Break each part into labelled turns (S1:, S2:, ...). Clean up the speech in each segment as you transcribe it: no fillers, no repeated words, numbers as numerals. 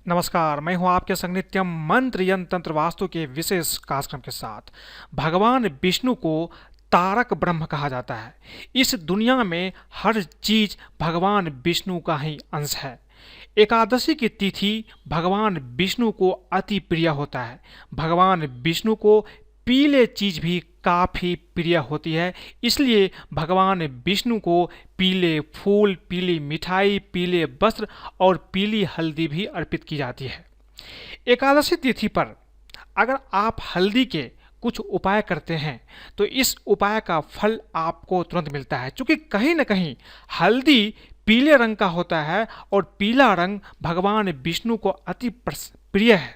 S1: नमस्कार, मैं हूं आपके संग नित्यम मंत्र यंत्र तंत्र वास्तु के विशेष कार्यक्रम के साथ। भगवान विष्णु को तारक ब्रह्म कहा जाता है। इस दुनिया में हर चीज भगवान विष्णु का ही अंश है। एकादशी की तिथि भगवान विष्णु को अति प्रिय होता है। भगवान विष्णु को पीले चीज भी काफी प्रिय होती है, इसलिए भगवान विष्णु को पीले फूल, पीली मिठाई, पीले वस्त्र और पीली हल्दी भी अर्पित की जाती है। एकादशी तिथि पर अगर आप हल्दी के कुछ उपाय करते हैं तो इस उपाय का फल आपको तुरंत मिलता है, क्योंकि कहीं ना कहीं हल्दी पीले रंग का होता है और पीला रंग भगवान विष्णु को अति प्रिय है।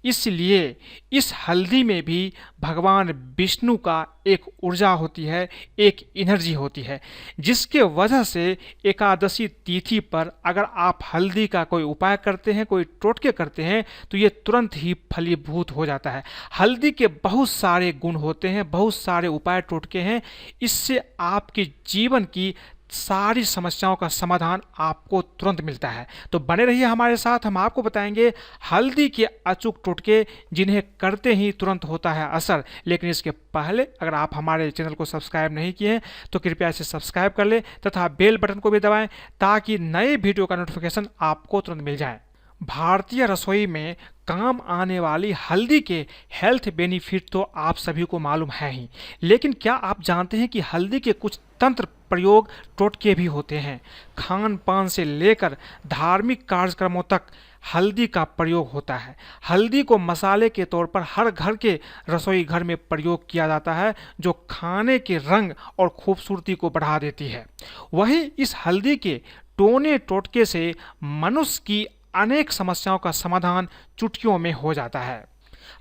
S1: इसलिए इस हल्दी में भी भगवान विष्णु का एक ऊर्जा होती है, एक एनर्जी होती है, जिसके वजह से एकादशी तिथि पर अगर आप हल्दी का कोई उपाय करते हैं, कोई टोटके करते हैं, तो ये तुरंत ही फलीभूत हो जाता है। हल्दी के बहुत सारे गुण होते हैं, बहुत सारे उपाय टोटके हैं। इससे आपके जीवन की सारी समस्याओं का समाधान आपको तुरंत मिलता है। तो बने रहिए हमारे साथ, हम आपको बताएंगे हल्दी के अचूक टोटके जिन्हें करते ही तुरंत होता है असर। लेकिन इसके पहले अगर आप हमारे चैनल को सब्सक्राइब नहीं किए हैं तो कृपया इसे सब्सक्राइब कर लें तथा बेल बटन को भी दबाएं ताकि नए वीडियो का नोटिफिकेशन आपको तुरंत मिल जाए। भारतीय रसोई में काम आने वाली हल्दी के हेल्थ बेनिफिट तो आप सभी को मालूम है ही, लेकिन क्या आप जानते हैं कि हल्दी के कुछ तंत्र प्रयोग टोटके भी होते हैं। खान पान से लेकर धार्मिक कार्यक्रमों तक हल्दी का प्रयोग होता है। हल्दी को मसाले के तौर पर हर घर के रसोई घर में प्रयोग किया जाता है, जो खाने के रंग और खूबसूरती को बढ़ा देती है। वहीं इस हल्दी के टोने टोटके से मनुष्य की अनेक समस्याओं का समाधान चुटकियों में हो जाता है।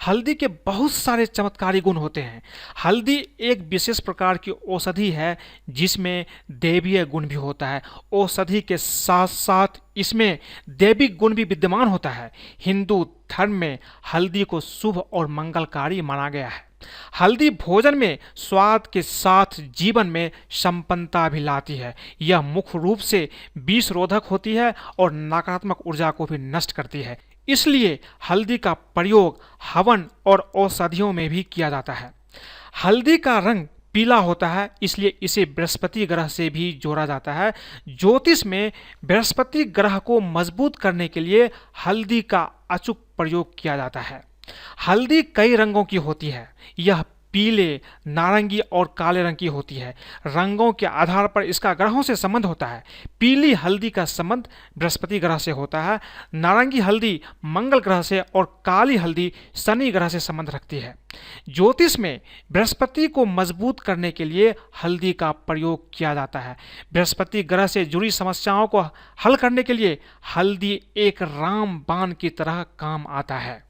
S1: हल्दी के बहुत सारे चमत्कारी गुण होते हैं। हल्दी एक विशेष प्रकार की औषधि है जिसमें दैवीय गुण भी होता है। औषधि के साथ साथ इसमें दैविक गुण भी विद्यमान होता है। हिंदू धर्म में हल्दी को शुभ और मंगलकारी माना गया है। हल्दी भोजन में स्वाद के साथ जीवन में संपन्नता भी लाती है। यह मुख्य रूप से विष रोधक होती है और नकारात्मक ऊर्जा को भी नष्ट करती है। इसलिए हल्दी का प्रयोग हवन और औषधियों में भी किया जाता है। हल्दी का रंग पीला होता है, इसलिए इसे बृहस्पति ग्रह से भी जोड़ा जाता है। ज्योतिष में बृहस्पति ग्रह को मजबूत करने के लिए हल्दी का अचूक प्रयोग किया जाता है। हल्दी कई रंगों की होती है। यह पीले, नारंगी और काले रंग की होती है। रंगों के आधार पर इसका ग्रहों से संबंध होता है। पीली हल्दी का संबंध बृहस्पति ग्रह से होता है, नारंगी हल्दी मंगल ग्रह से और काली हल्दी शनि ग्रह से संबंध रखती है। ज्योतिष में बृहस्पति को मजबूत करने के लिए हल्दी का प्रयोग किया जाता है। बृहस्पति ग्रह से जुड़ी समस्याओं को हल करने के लिए हल्दी एक रामबाण की तरह काम आता है।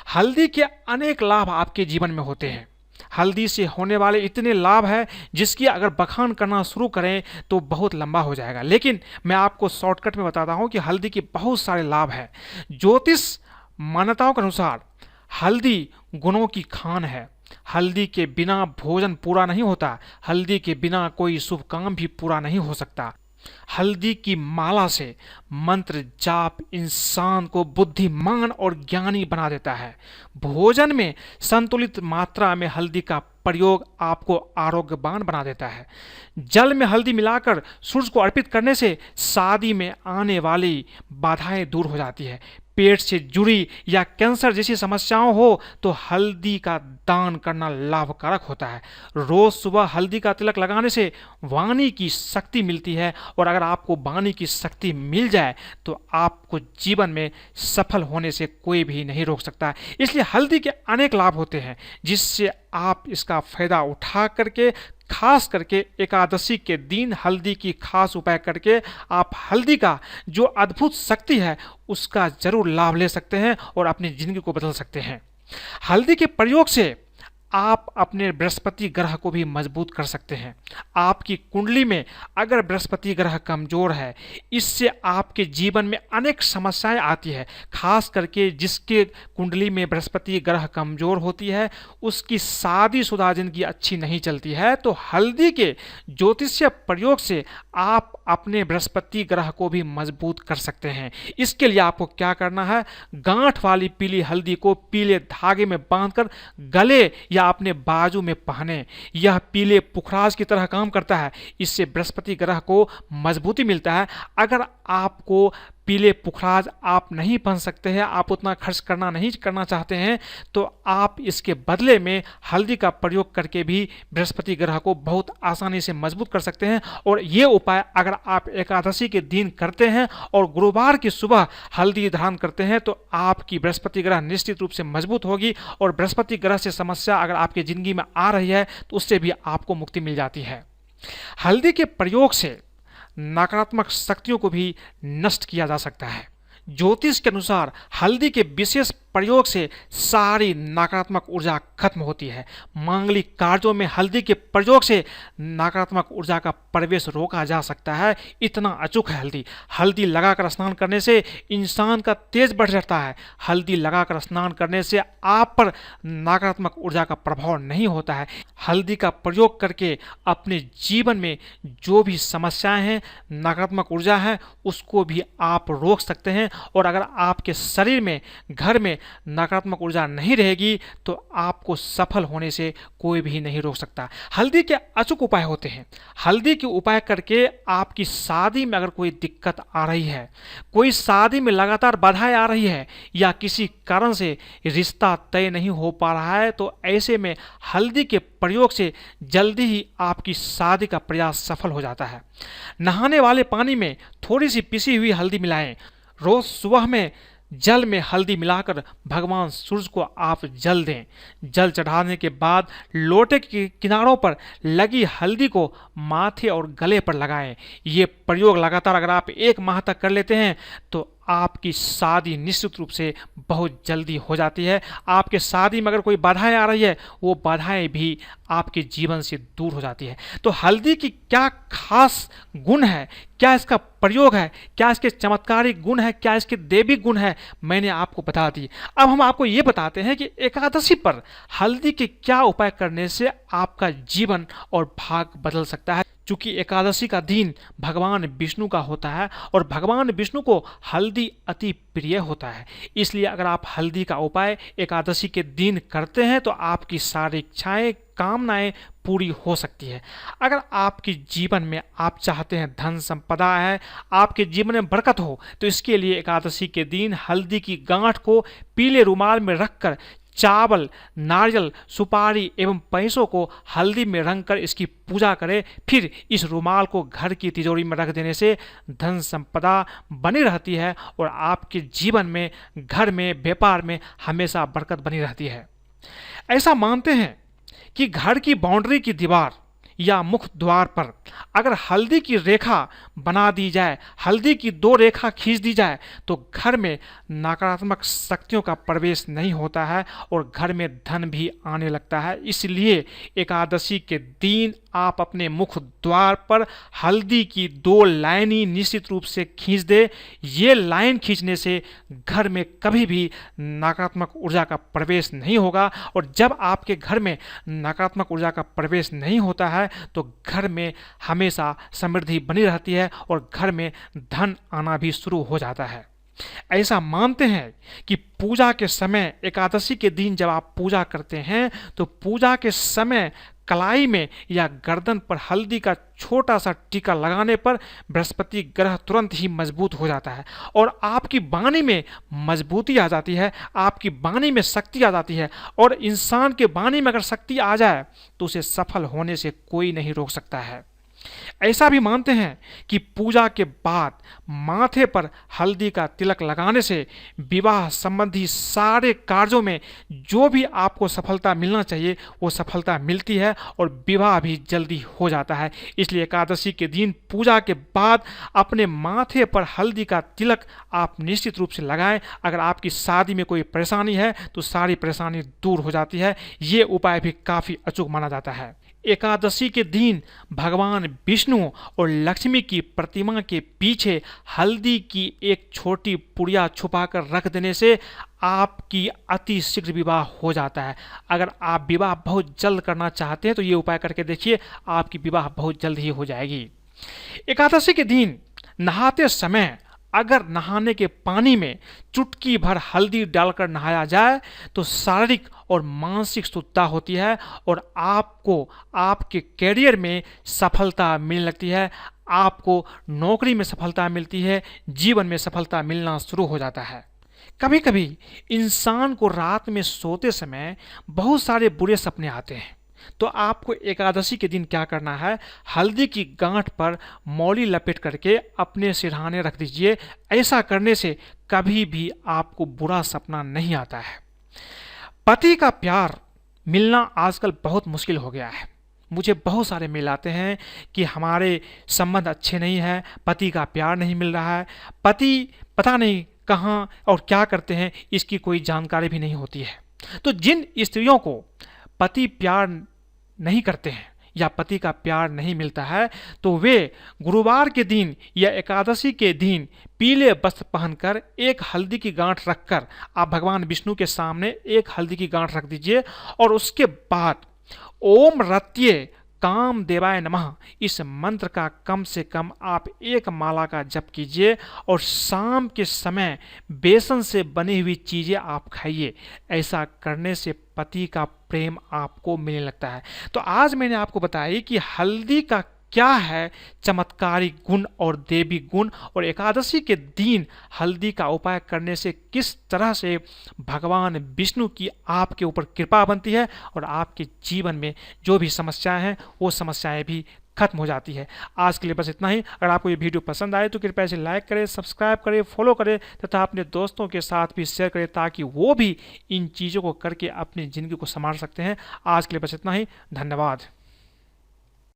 S1: हल्दी के अनेक लाभ आपके जीवन में होते हैं। हल्दी से होने वाले इतने लाभ हैं जिसकी अगर बखान करना शुरू करें तो बहुत लंबा हो जाएगा, लेकिन मैं आपको शॉर्टकट में बताता हूं कि हल्दी के बहुत सारे लाभ हैं। ज्योतिष मान्यताओं के अनुसार हल्दी गुणों की खान है। हल्दी के बिना भोजन पूरा नहीं होता। हल्दी के बिना कोई शुभ काम भी पूरा नहीं हो सकता। हल्दी की माला से मंत्र जाप इंसान को बुद्धिमान और ज्ञानी बना देता है। भोजन में संतुलित मात्रा में हल्दी का प्रयोग आपको आरोग्यवान बना देता है। जल में हल्दी मिलाकर सूर्य को अर्पित करने से शादी में आने वाली बाधाएं दूर हो जाती है। पेट से जुड़ी या कैंसर जैसी समस्याओं हो तो हल्दी का दान करना लाभकारक होता है। रोज सुबह हल्दी का तिलक लगाने से वाणी की शक्ति मिलती है, और अगर आपको वाणी की शक्ति मिल जाए तो आपको जीवन में सफल होने से कोई भी नहीं रोक सकता। इसलिए हल्दी के अनेक लाभ होते हैं जिससे आप इसका फायदा उठा करके, खास करके एकादशी के दिन हल्दी की खास उपाय करके आप हल्दी का जो अद्भुत शक्ति है उसका जरूर लाभ ले सकते हैं और अपनी जिंदगी को बदल सकते हैं। हल्दी के प्रयोग से आप अपने बृहस्पति ग्रह को भी मजबूत कर सकते हैं। आपकी कुंडली में अगर बृहस्पति ग्रह कमजोर है, इससे आपके जीवन में अनेक समस्याएं आती है। खास करके जिसके कुंडली में बृहस्पति ग्रह कमजोर होती है, उसकी शादीशुदा जिंदगी अच्छी नहीं चलती है। तो हल्दी के ज्योतिषीय प्रयोग से आप अपने बृहस्पति ग्रह को भी मजबूत कर सकते हैं। इसके लिए आपको क्या करना है, गांठ वाली पीली हल्दी को पीले धागे में बांधकर गले या अपने बाजू में पहने। यह पीले पुखराज की तरह काम करता है। इससे बृहस्पति ग्रह को मजबूती मिलता है। अगर आपको पीले पुखराज आप नहीं पहन सकते हैं, आप उतना खर्च नहीं करना चाहते हैं, तो आप इसके बदले में हल्दी का प्रयोग करके भी बृहस्पति ग्रह को बहुत आसानी से मजबूत कर सकते हैं। और ये उपाय अगर आप एकादशी के दिन करते हैं और गुरुवार की सुबह हल्दी धारण करते हैं, तो आपकी बृहस्पति ग्रह निश्चित रूप से मजबूत होगी और बृहस्पति ग्रह से समस्या अगर आपकी जिंदगी में आ रही है तो उससे भी आपको मुक्ति मिल जाती है। हल्दी के प्रयोग से नकारात्मक शक्तियों को भी नष्ट किया जा सकता है। ज्योतिष के अनुसार हल्दी के विशेष प्रयोग से सारी नकारात्मक ऊर्जा खत्म होती है। मांगलिक कार्यों में हल्दी के प्रयोग से नकारात्मक ऊर्जा का प्रवेश रोका जा सकता है। इतना अचूक है हल्दी। हल्दी लगाकर स्नान करने से इंसान का तेज बढ़ जाता है। हल्दी लगाकर स्नान करने से आप पर नकारात्मक ऊर्जा का प्रभाव नहीं होता है। हल्दी का प्रयोग करके अपने जीवन में जो भी समस्याएं हैं, नकारात्मक ऊर्जा है, उसको भी आप रोक सकते हैं। और अगर आपके शरीर में, घर में नकारात्मक ऊर्जा नहीं रहेगी तो आपको सफल होने से कोई भी नहीं रोक सकता। हल्दी के अचूक उपाय होते हैं। हल्दी के उपाय करके आपकी शादी में अगर कोई दिक्कत आ रही है, कोई शादी में लगातार बाधाएं आ रही है, या किसी कारण से रिश्ता तय नहीं हो पा रहा है, तो ऐसे में हल्दी के प्रयोग से जल्दी ही आपकी शादी का प्रयास सफल हो जाता है। नहाने वाले पानी में थोड़ी सी पिसी हुई हल्दी मिलाएं। रोज सुबह में जल में हल्दी मिलाकर भगवान सूर्य को आप जल दें। जल चढ़ाने के बाद लोटे के किनारों पर लगी हल्दी को माथे और गले पर लगाएं। ये प्रयोग लगातार अगर आप 1 माह तक कर लेते हैं तो आपकी शादी निश्चित रूप से बहुत जल्दी हो जाती है। आपके शादी में अगर कोई बाधाएं आ रही है, वो बाधाएं भी आपके जीवन से दूर हो जाती है। तो हल्दी की क्या खास गुण है, क्या इसका प्रयोग है, क्या इसके चमत्कारिक गुण है, क्या इसके दैवी गुण है, मैंने आपको बता दी। अब हम आपको ये बताते हैं कि एकादशी पर हल्दी के क्या उपाय करने से आपका जीवन और भाग्य बदल सकता है। चूंकि एकादशी का दिन भगवान विष्णु का होता है और भगवान विष्णु को हल्दी अति प्रिय होता है, इसलिए अगर आप हल्दी का उपाय एकादशी के दिन करते हैं तो आपकी सारी इच्छाएं, कामनाएं पूरी हो सकती है। अगर आपके जीवन में आप चाहते हैं धन संपदा है, आपके जीवन में बरकत हो, तो इसके लिए एकादशी के दिन हल्दी की गांठ को पीले रुमाल में रखकर चावल, नारियल, सुपारी एवं पैसों को हल्दी में रंग कर इसकी पूजा करें। फिर इस रुमाल को घर की तिजोरी में रख देने से धन संपदा बनी रहती है और आपके जीवन में, घर में, व्यापार में हमेशा बरकत बनी रहती है। ऐसा मानते हैं कि घर की बाउंड्री की दीवार या मुख्य द्वार पर अगर हल्दी की रेखा बना दी जाए, हल्दी की 2 रेखा खींच दी जाए, तो घर में नकारात्मक शक्तियों का प्रवेश नहीं होता है और घर में धन भी आने लगता है। इसलिए एकादशी के दिन आप अपने मुख्य द्वार पर हल्दी की 2 लाइनें निश्चित रूप से खींच दे। ये लाइन खींचने से घर में कभी भी नकारात्मक ऊर्जा का प्रवेश नहीं होगा। और जब आपके घर में नकारात्मक ऊर्जा का प्रवेश नहीं होता है तो घर में हमेशा समृद्धि बनी रहती है और घर में धन आना भी शुरू हो जाता है। ऐसा मानते हैं कि पूजा के समय, एकादशी के दिन जब आप पूजा करते हैं तो पूजा के समय कलाई में या गर्दन पर हल्दी का छोटा सा टीका लगाने पर बृहस्पति ग्रह तुरंत ही मजबूत हो जाता है और आपकी वाणी में मजबूती आ जाती है, आपकी वाणी में शक्ति आ जाती है। और इंसान के वाणी में अगर शक्ति आ जाए तो उसे सफल होने से कोई नहीं रोक सकता है। ऐसा भी मानते हैं कि पूजा के बाद माथे पर हल्दी का तिलक लगाने से विवाह संबंधी सारे कार्यों में जो भी आपको सफलता मिलना चाहिए वो सफलता मिलती है और विवाह भी जल्दी हो जाता है। इसलिए एकादशी के दिन पूजा के बाद अपने माथे पर हल्दी का तिलक आप निश्चित रूप से लगाएं। अगर आपकी शादी में कोई परेशानी है तो सारी परेशानी दूर हो जाती है। ये उपाय भी काफ़ी अचूक माना जाता है। एकादशी के दिन भगवान विष्णु और लक्ष्मी की प्रतिमा के पीछे हल्दी की एक छोटी पुड़िया छुपाकर रख देने से आपकी अति शीघ्र विवाह हो जाता है। अगर आप विवाह बहुत जल्द करना चाहते हैं तो ये उपाय करके देखिए, आपकी विवाह बहुत जल्द ही हो जाएगी। एकादशी के दिन नहाते समय अगर नहाने के पानी में चुटकी भर हल्दी डालकर नहाया जाए तो शारीरिक और मानसिक शुद्धता होती है और आपको आपके करियर में सफलता मिलने लगती है, आपको नौकरी में सफलता मिलती है, जीवन में सफलता मिलना शुरू हो जाता है। कभी कभी इंसान को रात में सोते समय बहुत सारे बुरे सपने आते हैं, तो आपको एकादशी के दिन क्या करना है, हल्दी की गांठ पर मौली लपेट करके अपने सिरहाने रख दीजिए। ऐसा करने से कभी भी आपको बुरा सपना नहीं आता है। पति का प्यार मिलना आजकल बहुत मुश्किल हो गया है। मुझे बहुत सारे मेल आते हैं कि हमारे संबंध अच्छे नहीं हैं, पति का प्यार नहीं मिल रहा है, पति पता नहीं कहाँ और क्या करते हैं, इसकी कोई जानकारी भी नहीं होती है। तो जिन स्त्रियों को पति प्यार नहीं करते हैं या पति का प्यार नहीं मिलता है तो वे गुरुवार के दिन या एकादशी के दिन पीले वस्त्र पहनकर एक हल्दी की गांठ रखकर आप भगवान विष्णु के सामने एक हल्दी की गांठ रख दीजिए और उसके बाद ओम रत्ये काम देवाय नमः इस मंत्र का कम से कम आप एक माला का जप कीजिए और शाम के समय बेसन से बनी हुई चीज़ें आप खाइए। ऐसा करने से पति का प्रेम आपको मिलने लगता है। तो आज मैंने आपको बताया कि हल्दी का क्या है चमत्कारी गुण और देवी गुण, और एकादशी के दिन हल्दी का उपाय करने से किस तरह से भगवान विष्णु की आपके ऊपर कृपा बनती है और आपके जीवन में जो भी समस्याएं हैं वो समस्याएं भी खत्म हो जाती है। आज के लिए बस इतना ही। अगर आपको ये वीडियो पसंद आए तो कृपया इसे लाइक करें, सब्सक्राइब करें, फॉलो करें तथा अपने दोस्तों के साथ भी शेयर करें ताकि वो भी इन चीज़ों को करके अपनी ज़िंदगी को संभाल सकते हैं। आज के लिए बस इतना ही। धन्यवाद।